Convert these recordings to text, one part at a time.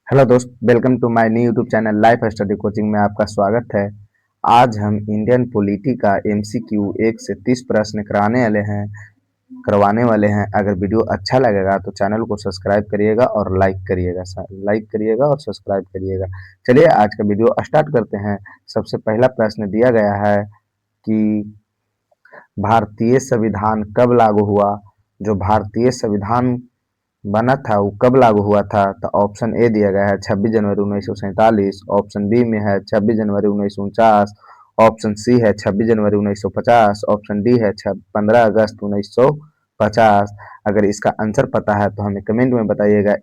Hello दोस्त, welcome to my new YouTube channel life study coaching में आपका स्वागत है। आज हम इंडियन पॉलिटी का एमसीक्यू 1 से 30 प्रश्न करवाने वाले हैं। अगर वीडियो अच्छा लगेगा तो चैनल को सब्सक्राइब करिएगा और लाइक करिएगा और सब्सक्राइब करिएगा। चलिए आज का वीडियो स्टार्ट करते हैं। सबसे पहला प्रश्न दिया गया है कि भारतीय संविधान कब लागू हुआ। जो भारतीय संविधान बना था वो कब लागू हुआ था, तो ऑप्शन ए दिया गया है 26 जनवरी 1947, ऑप्शन बी में है 26 जनवरी 1949, ऑप्शन सी है 26 जनवरी 1950, ऑप्शन डी है 15 अगस्त 1950। अगर इसका आंसर पता है तो हमें कमेंट में बताइएगा।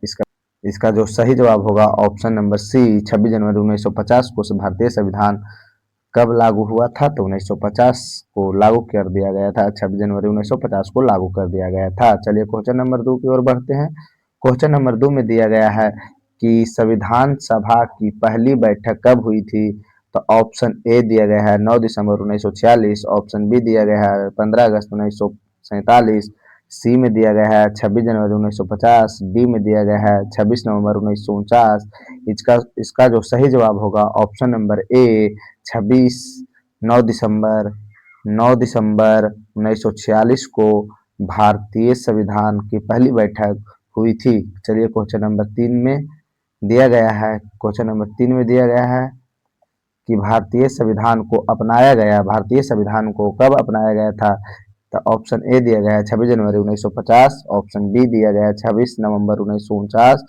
इसका जो सही जवाब होगा ऑप्शन नंबर सी 26 जनवरी 1950 को भारतीय संविधान कब लागू हुआ था, तो 1950 को लागू कर दिया गया था। 26 जनवरी 1950 को लागू कर दिया गया था। चलिए क्वेश्चन नंबर 2 की ओर बढ़ते हैं। क्वेश्चन नंबर 2 में दिया गया है कि संविधान सभा की पहली बैठक कब हुई थी, तो ऑप्शन ए दिया गया है 9 दिसंबर 1946, ऑप्शन बी दिया गया है 15 अगस्त 1947, सी में दिया गया है 26 जनवरी 1950, डी में दिया गया है 26 नवंबर 1949। इसका जो सही जवाब होगा ऑप्शन नंबर ए 26 9 दिसंबर 1946 को भारतीय संविधान की पहली बैठक हुई थी। चलिए क्वेश्चन नंबर 3 में दिया गया है। क्वेश्चन नंबर 3 में दिया गया है कि भारतीय संविधान को कब अपनाया गया था, तो ऑप्शन ए दिया गया है 26 जनवरी 1950, ऑप्शन बी दिया गया है 26 नवंबर 1949,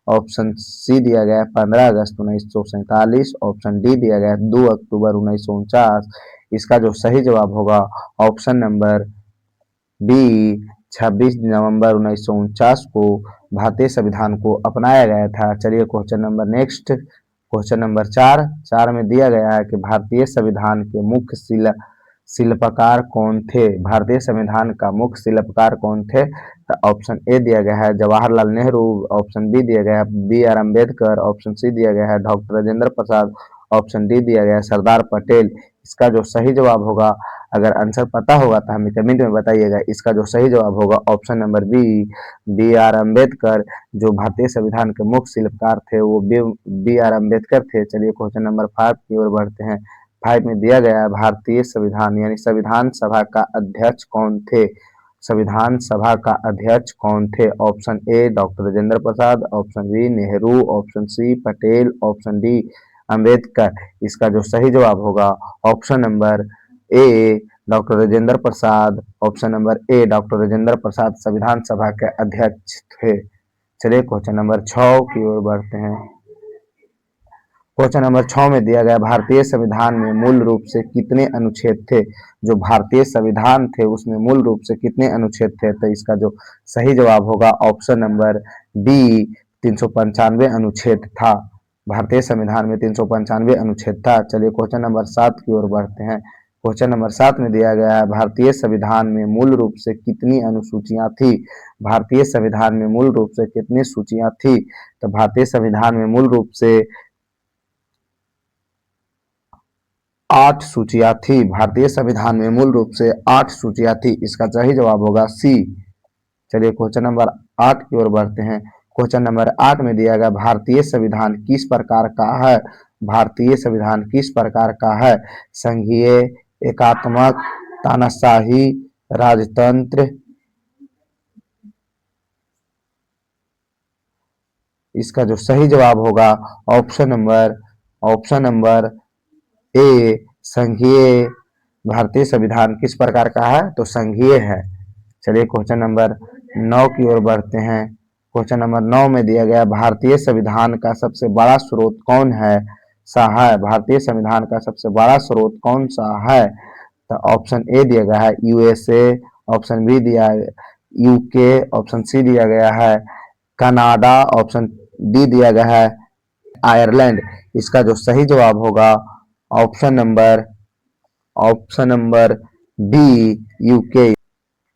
ऑप्शन सी दिया गया है 15 अगस्त 1947, ऑप्शन डी दिया गया है 2 अक्टूबर 1949। इसका जो सही जवाब होगा ऑप्शन नंबर बी 26 नवंबर 1949 को भारतीय संविधान को अपनाया गया था। चलिए क्वेश्चन नंबर 4 में दिया गया है कि भारतीय संविधान के मुख्य शिल्पकार कौन थे। भारतीय संविधान का मुख्य शिल्पकार कौन थे, तो ऑप्शन ए दिया गया है जवाहरलाल नेहरू, ऑप्शन बी दिया गया है B R Ambedkar, option C दिया गया है doctor Rajendra Prasad, option D दिया गया है सरदार पटेल। इसका जो सही जवाब होगा, अगर आंसर पता होगा तो हमें कमेंट में बताइएगा। इसका जो सही जवाब होगा option number B R Ambedkar. जो भारतीय संविधान के मुख्य शिल्पकार थे वो बी आर अम्बेडकर थे। चलिए क्वेश्चन नंबर 5 की ओर बढ़ते हैं। 5 में दिया गया है भारतीय संविधान यानी संविधान सभा का अध्यक्ष कौन थे। संविधान सभा का अध्यक्ष कौन थे, option A doctor Rajendra Prasad, option B Nehru, option C Patel, option D Ambedkar. इसका जो सही जवाब होगा option number A doctor Rajendra Prasad. Option number A doctor Rajendra Prasad संविधान सभा के अध्यक्ष थे। चलिए क्वेश्चन नंबर 6 की ओर बढ़ते हैं। क्वेश्चन नंबर 6 में दिया गया भारतीय संविधान में मूल रूप से कितने अनुच्छेद थे। जो भारतीय संविधान थे उसमें मूल रूप से कितने अनुच्छेद थे, तो इसका जो सही जवाब होगा ऑप्शन नंबर बी 395 अनुच्छेद था। भारतीय संविधान में 395 अनुच्छेद था। चलिए क्वेश्चन नंबर 7 की ओर बढ़ते हैं। क्वेश्चन नंबर 7 में दिया गया है भारतीय संविधान में मूल रूप से कितनी अनुसूचियां थी। भारतीय संविधान में मूल रूप से कितनी सूचियां थी, तो भारतीय संविधान में मूल रूप से 8 सूचियां थी। भारतीय संविधान में मूल रूप से 8 सूचियां थी। इसका सही जवाब होगा सी। चलिए क्वेश्चन नंबर 8 की ओर बढ़ते हैं। क्वेश्चन नंबर 8 में दिया गया भारतीय संविधान किस प्रकार का है। भारतीय संविधान किस प्रकार का है, संघीय, एकात्मक, तानाशाही, राजतंत्र। इसका जो सही जवाब होगा ऑप्शन नंबर ए संघीय। भारतीय संविधान किस प्रकार का है, तो संघीय है। चलिए क्वेश्चन नंबर 9 की ओर बढ़ते हैं। क्वेश्चन नंबर 9 में दिया गया भारतीय संविधान का सबसे बड़ा स्रोत कौन है सा है। भारतीय संविधान का सबसे बड़ा स्रोत कौन सा है, तो ऑप्शन ए दिया गया है यूएसए, ऑप्शन बी दिया है यूके, ऑप्शन सी दिया गया है कनाडा, ऑप्शन डी दिया गया है आयरलैंड। इसका जो सही जवाब होगा ऑप्शन नंबर बी यूके।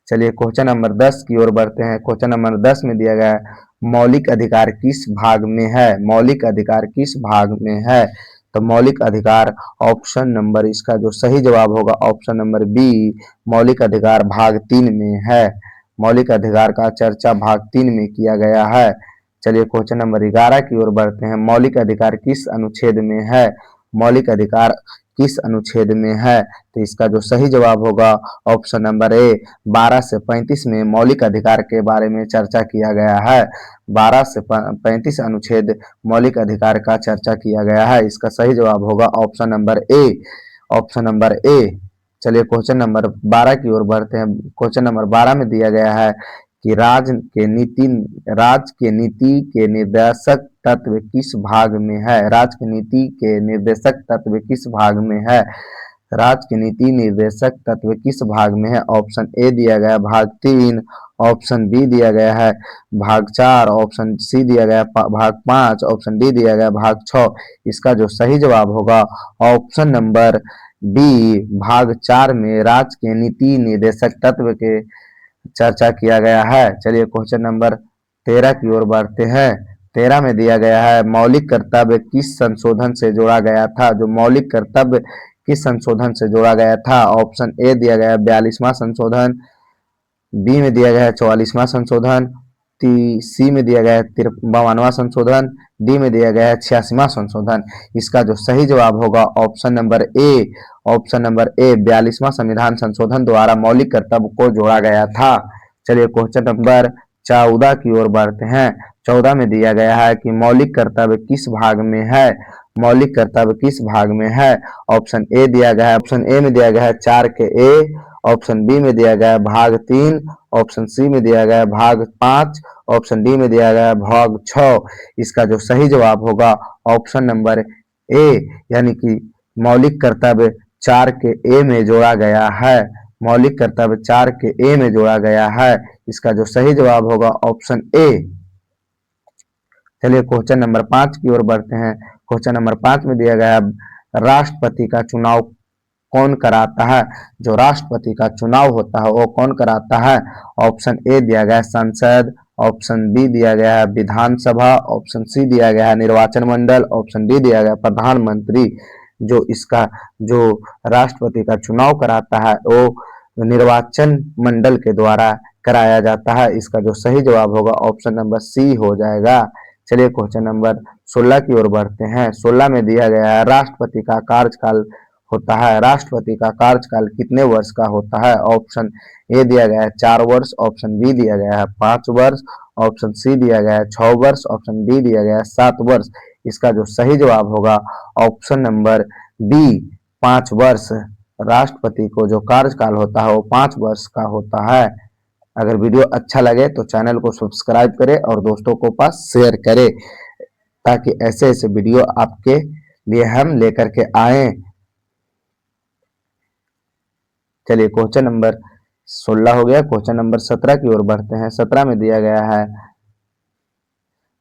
चलिए क्वेश्चन नंबर 10 की ओर बढ़ते हैं। क्वेश्चन नंबर 10 में दिया गया है मौलिक अधिकार किस भाग में है। मौलिक अधिकार किस भाग में है, तो मौलिक अधिकार ऑप्शन नंबर, इसका जो सही जवाब होगा ऑप्शन नंबर बी मौलिक अधिकार भाग 3 में है। मौलिक अधिकार का चर्चा भाग 3 में किया गया है। चलिए क्वेश्चन नंबर 11 की ओर बढ़ते हैं। मौलिक अधिकार किस अनुच्छेद में है? मौलिक अधिकार किस अनुच्छेद में है? तो इसका जो सही जवाब होगा ऑप्शन नंबर ए 12 से 35 में मौलिक अधिकार के बारे में चर्चा किया गया है। 12 से 35 अनुच्छेद मौलिक अधिकार का चर्चा किया गया है। इसका सही जवाब होगा option number A, option number ए। चलिए क्वेश्चन नंबर 12 की ओर बढ़ते हैं। क्वेश्चन नंबर 12 में दिया गया है कि राज के नीति के निर्देशक तत्व किस भाग में है? राज की नीति के निर्देशक तत्व किस भाग में है? राज की नीति निर्देशक तत्व किस भाग में है? ऑप्शन ए दिया गया भाग 3, ऑप्शन बी दिया गया है भाग 4, ऑप्शन सी दिया गया भाग 5, ऑप्शन डी दिया गया भाग 6। इसका जो सही जवाब होगा ऑप्शन नंबर बी भाग 4 में राज के नीति निर्देशक तत्व के चर्चा किया गया है। चलिए क्वेश्चन नंबर 13 की ओर बढ़ते हैं। 13 में दिया गया है मौलिक कर्तव्य किस संशोधन से जोड़ा गया था? जो मौलिक कर्तव्य किस संशोधन से जोड़ा गया था? ऑप्शन ए दिया गया 42वां संशोधन, बी में दिया गया है 44वां संशोधन, सी में दिया गया है 53वां संशोधन, डी में दिया गया है 86वां संशोधन। इसका जो सही जवाब होगा option number A, option number A 42वां संविधान संशोधन द्वारा मौलिक कर्तव्य को जोड़ा गया था। चलिए क्वेश्चन नंबर 14 की ओर बढ़ते हैं। 14 में दिया गया है कि मौलिक कर्तव्य किस भाग में है? मौलिक कर्तव्य किस भाग में है? ऑप्शन ए दिया गया है, ऑप्शन ए में दिया गया है 4 के ए, ऑप्शन बी में दिया गया है भाग 3, ऑप्शन सी में दिया गया है भाग 5, ऑप्शन डी में दिया गया है भाग 6। इसका जो सही जवाब होगा ऑप्शन नंबर ए, यानी कि मौलिक कर्तव्य 4 के ए में जोड़ा गया है। मौलिक कर्तव्य 4 के ए में जोड़ा गया है। इसका जो सही जवाब होगा ऑप्शन ए। चलिए क्वेश्चन नंबर 5 की ओर बढ़ते हैं। क्वेश्चन नंबर 5 में दिया गया है राष्ट्रपति का चुनाव कौन कराता है? जो राष्ट्रपति का चुनाव होता है वो कौन कराता है? ऑप्शन ए दिया गया है संसद, ऑप्शन बी दिया गया है विधानसभा, ऑप्शन सी दिया गया है निर्वाचन मंडल, ऑप्शन डी दिया गया है प्रधानमंत्री। जो राष्ट्रपति का चुनाव कराता है वो निर्वाचन मंडल के द्वारा कराया जाता है। इसका जो सही जवाब होगा ऑप्शन नंबर सी हो जाएगा। चलिए क्वेश्चन नंबर 16 की ओर बढ़ते हैं। 16 में दिया गया है राष्ट्रपति का कार्यकाल होता है। राष्ट्रपति का कार्यकाल कितने वर्ष का होता है? ऑप्शन ए दिया गया है 4 वर्ष, ऑप्शन बी दिया गया है 5 वर्ष, ऑप्शन सी दिया गया है 6 वर्ष, ऑप्शन डी दिया गया है 7 वर्ष। इसका जो सही जवाब होगा ऑप्शन नंबर बी 5 वर्ष। राष्ट्रपति को जो कार्यकाल होता है वो 5 वर्ष का होता है। अगर वीडियो अच्छा लगे तो चैनल को सब्सक्राइब करें और दोस्तों को पास शेयर करें ताकि ऐसे ऐसे वीडियो आपके लिए हम लेकर के आए। चलिए क्वेश्चन नंबर 16 हो गया। क्वेश्चन नंबर 17 की ओर बढ़ते हैं। 17 में दिया गया है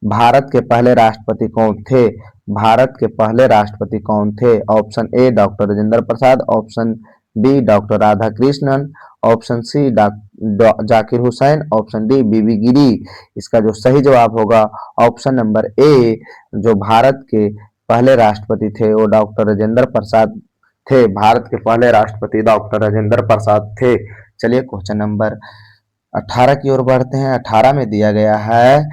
भारत के पहले राष्ट्रपति कौन थे? भारत के पहले राष्ट्रपति कौन थे? Option A doctor Rajendra Prasad, option B doctor Radhakrishnan, option C Zakir Hussain, option D V V Giri. इसका जो सही जवाब होगा ऑप्शन नंबर ए, जो भारत के पहले राष्ट्रपति थे वो डॉक्टर राजेंद्र प्रसाद थे। भारत के पहले राष्ट्रपति डॉक्टर राजेंद्र प्रसाद थे। चलिए क्वेश्चन नंबर 18 की ओर बढ़ते हैं। 18 में दिया गया है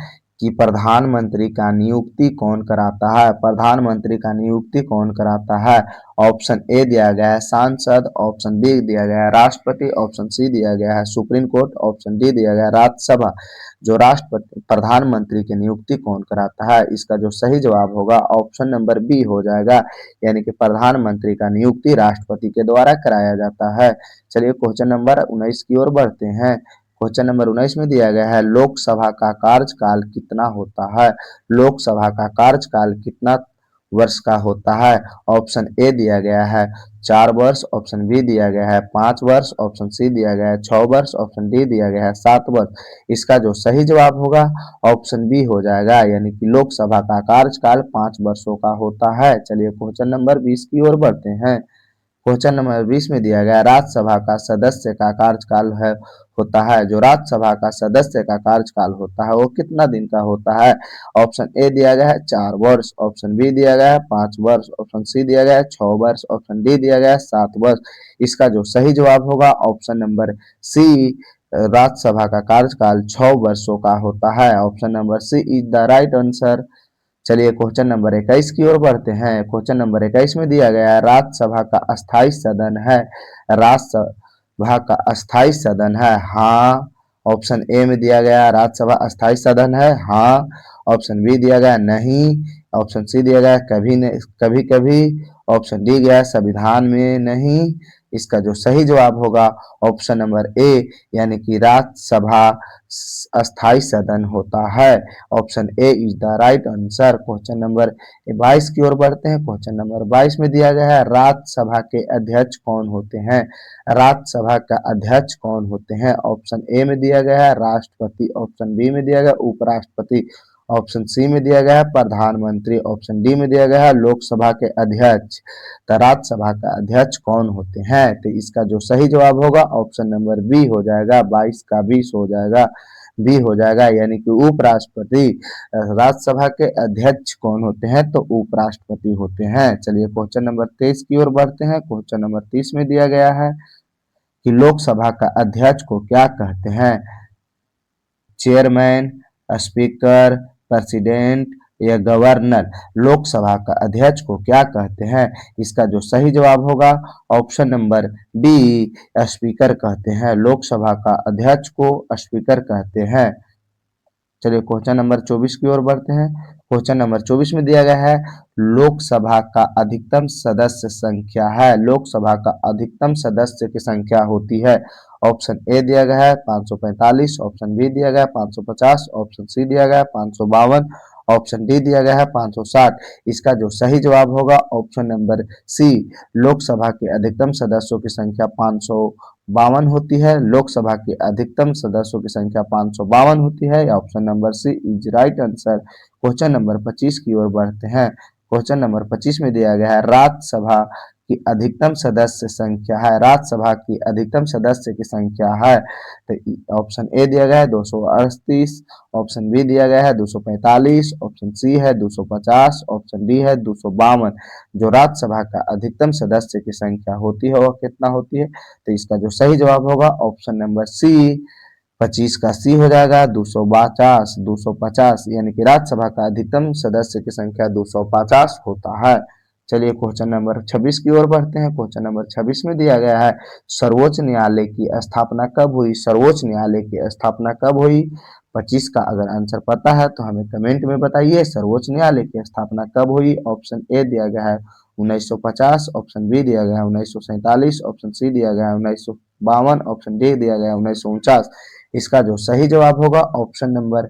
कि प्रधानमंत्री का नियुक्ति कौन कराता है? प्रधानमंत्री का नियुक्ति कौन कराता है? ऑप्शन ए दिया गया है सांसद, ऑप्शन बी दिया गया है राष्ट्रपति, ऑप्शन सी दिया गया है सुप्रीम कोर्ट, ऑप्शन डी दिया गया है राज्यसभा। जो राष्ट्रपति प्रधानमंत्री की नियुक्ति कौन कराता है? इसका जो सही जवाब होगा ऑप्शन नंबर बी हो जाएगा, यानी कि प्रधानमंत्री का नियुक्ति राष्ट्रपति के द्वारा कराया जाता है। चलिए क्वेश्चन नंबर 19 की ओर बढ़ते हैं। क्वेश्चन नंबर 19 में दिया गया है लोकसभा का कार्यकाल कितना होता है? लोकसभा का कार्यकाल कितना वर्ष का होता है? ऑप्शन ए दिया गया है 4 वर्ष, ऑप्शन बी दिया गया है 5 वर्ष, ऑप्शन सी दिया गया है 6 वर्ष, ऑप्शन डी दिया गया है 7 वर्ष। इसका जो सही जवाब होगा ऑप्शन बी हो जाएगा, यानी कि लोकसभा का कार्यकाल 5 वर्षों का होता है। चलिए क्वेश्चन नंबर 20 की ओर बढ़ते हैं। क्वेश्चन नंबर 20 में दिया गया राज्यसभा का सदस्य का कार्यकाल है होता है। जो राज्यसभा का सदस्य का कार्यकाल होता है वो कितना दिन का होता है? ऑप्शन ए दिया गया है 4 वर्ष, ऑप्शन बी दिया गया है 5 वर्ष, ऑप्शन सी दिया गया है 6 वर्ष, ऑप्शन डी दिया गया है 7 वर्ष। इसका जो सही जवाब होगा ऑप्शन नंबर सी राज्यसभा का कार्यकाल 6 वर्षों का होता है। Option number C is the right answer. चलिए क्वेश्चन नंबर 21 की ओर बढ़ते हैं। क्वेश्चन नंबर 21 में दिया गया है राज्यसभा का अस्थायी सदन है। राज्यसभा का अस्थायी सदन है हाँ। ऑप्शन ए में दिया गया राज्यसभा अस्थायी सदन है हाँ। ऑप्शन बी दिया गया नहीं। ऑप्शन सी दिया गया कभी नहीं कभी कभी। ऑप्शन डी गया संविधान में नहीं। इसका जो सही जवाब होगा ऑप्शन नंबर ए यानी कि राज्यसभा अस्थायी सदन होता है। Option A is the right answer. Question number 22 की ओर बढ़ते हैं। क्वेश्चन नंबर 22 में दिया गया है राज्यसभा के अध्यक्ष कौन होते हैं। राज्यसभा का अध्यक्ष कौन होते हैं। ऑप्शन ए में दिया गया है राष्ट्रपति। ऑप्शन बी में दिया गया उपराष्ट्रपति। ऑप्शन सी में दिया गया है प्रधानमंत्री। ऑप्शन डी में दिया गया है लोकसभा के अध्यक्ष। तो राज्यसभा का अध्यक्ष कौन होते हैं। तो इसका जो सही जवाब होगा ऑप्शन नंबर बी हो जाएगा। 22 का 20 हो जाएगा बी हो जाएगा यानी कि उपराष्ट्रपति। राज्यसभा के अध्यक्ष कौन होते हैं तो उपराष्ट्रपति होते हैं। चलिए क्वेश्चन नंबर 23 की ओर बढ़ते हैं। क्वेश्चन नंबर 30 में दिया गया है कि लोकसभा का अध्यक्ष को क्या कहते हैं। चेयरमैन, स्पीकर, प्रेसिडेंट या गवर्नर। लोकसभा का अध्यक्ष को क्या कहते हैं। इसका जो सही जवाब होगा ऑप्शन नंबर बी स्पीकर कहते हैं। लोकसभा का अध्यक्ष को स्पीकर कहते हैं। चलिए क्वेश्चन नंबर 24 की ओर बढ़ते हैं। क्वेश्चन नंबर 24 में दिया गया है लोकसभा का अधिकतम सदस्य संख्या है। लोकसभा का अधिकतम सदस्य की संख्या होती है। ऑप्शन ए दिया गया है 545। ऑप्शन बी दिया गया है 550। ऑप्शन सी दिया गया है 552। ऑप्शन डी दिया गया है 560। इसका जो सही जवाब होगा ऑप्शन नंबर सी लोकसभा के अधिकतम सदस्यों की संख्या 552 होती है। लोकसभा के अधिकतम सदस्यों की संख्या 552 होती है। Option number C is right answer. Question number 25 की ओर बढ़ते हैं। क्वेश्चन नंबर 25 में दिया गया है राज्यसभा की अधिकतम सदस्य संख्या है। राज्यसभा की अधिकतम सदस्य की संख्या है। तो ऑप्शन ए दिया गया है 238। ऑप्शन बी दिया गया है 245। ऑप्शन सी है 250। ऑप्शन डी है 252। जो राज्यसभा का अधिकतम सदस्य की संख्या होती है वह कितना होती है। तो इसका जो सही जवाब होगा ऑप्शन नंबर सी 25 का सी हो जाएगा 250। 250 यानी कि राज्यसभा का अधिकतम सदस्य की संख्या 250 होता है। चलिए क्वेश्चन नंबर 26 की ओर बढ़ते हैं। क्वेश्चन नंबर 26 में दिया गया है सर्वोच्च न्यायालय की स्थापना कब हुई। सर्वोच्च न्यायालय की स्थापना कब हुई। 25 का अगर आंसर पता है तो हमें कमेंट में बताइए सर्वोच्च न्यायालय की स्थापना कब हुई। ऑप्शन ए दिया गया है 1950। ऑप्शन बी दिया गया है 1947। ऑप्शन सी दिया गया है 1952। ऑप्शन डी दिया गया है 1949। इसका जो सही जवाब होगा option number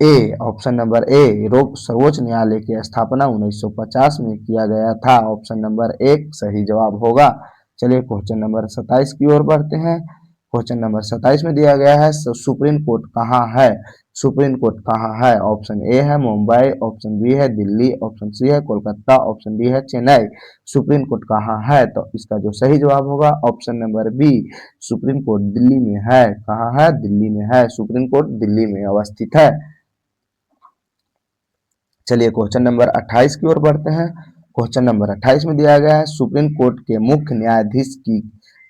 A. Option number ए सर्वोच्च न्यायालय की स्थापना 1950 में किया गया था। ऑप्शन नंबर एक सही जवाब होगा। चलिए क्वेश्चन नंबर 27 की ओर बढ़ते हैं। क्वेश्चन नंबर 27 में दिया गया है सुप्रीम कोर्ट कहाँ है। सुप्रीम कोर्ट कहाँ है। ऑप्शन ए है मुंबई। ऑप्शन बी है दिल्ली। ऑप्शन सी है कोलकाता। ऑप्शन डी है चेन्नई। सुप्रीम कोर्ट कहाँ है तो इसका जो सही जवाब होगा option number B supreme court Delhi में है। कहाँ है दिल्ली में है। सुप्रीम कोर्ट दिल्ली में अवस्थित है। चलिए क्वेश्चन नंबर 28 की ओर बढ़ते हैं। क्वेश्चन नंबर 28 में दिया गया है सुप्रीम कोर्ट के मुख्य न्यायाधीश की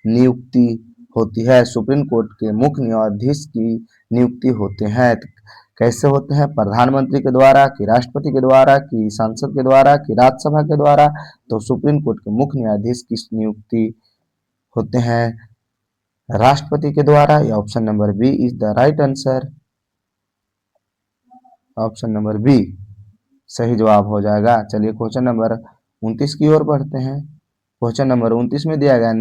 नियुक्ति होती है। सुप्रीम कोर्ट के मुख्य न्यायाधीश की नियुक्ति होते हैं तो कैसे होते हैं। प्रधानमंत्री के द्वारा कि राष्ट्रपति के द्वारा कि संसद के द्वारा कि राज्यसभा के द्वारा। तो सुप्रीम कोर्ट के मुख्य न्यायाधीश की नियुक्ति होते हैं राष्ट्रपति के द्वारा। या option number B is the right answer. Option number B सही जवाब हो जाएगा। चलिए क्वेश्चन नंबर 29 की ओर बढ़ते हैं। क्वेश्चन नंबर 29 में दिया गया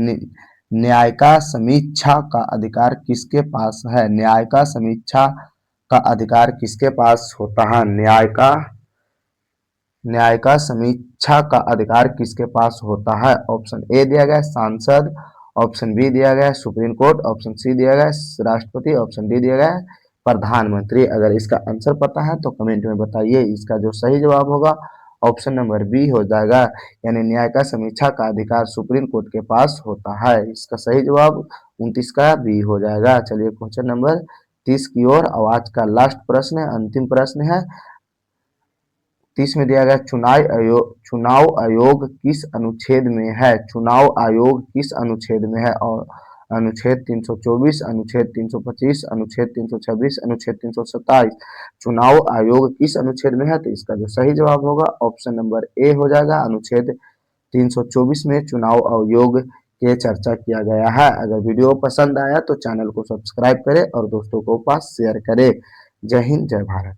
न्यायिका समीक्षा का अधिकार किसके पास है। न्यायिका समीक्षा का अधिकार किसके पास होता है। न्यायिका समीक्षा का अधिकार किसके पास होता है। ऑप्शन ए दिया गया सांसद। ऑप्शन बी दिया गया सुप्रीम कोर्ट। ऑप्शन सी दिया गया राष्ट्रपति। ऑप्शन डी दिया गया प्रधानमंत्री। अगर इसका आंसर पता है तो कमेंट में बताइए। इसका जो सही जवाब होगा ऑप्शन नंबर बी हो जाएगा यानी न्यायिका समीक्षा का अधिकार सुप्रीम कोर्ट के पास होता है। इसका सही जवाब 29 का बी हो जाएगा। चलिए क्वेश्चन नंबर 30 की ओर और आज का लास्ट प्रश्न है अंतिम प्रश्न है। 30 में दिया गया चुनाव आयोग किस अनुच्छेद में है। चुनाव आयोग किस अनुच्छेद में है। और अनुच्छेद 324, अनुच्छेद 325, अनुच्छेद 326, अनुच्छेद 327। चुनाव आयोग किस अनुच्छेद में है? तो इसका जो सही जवाब होगा ऑप्शन नंबर ए हो जाएगा, अनुच्छेद 324 में चुनाव आयोग के चर्चा किया गया है। अगर वीडियो पसंद आया तो चैनल को सब्सक्राइब करें और दोस्तों को पास शेयर करें। जय हिंद, जय भारत।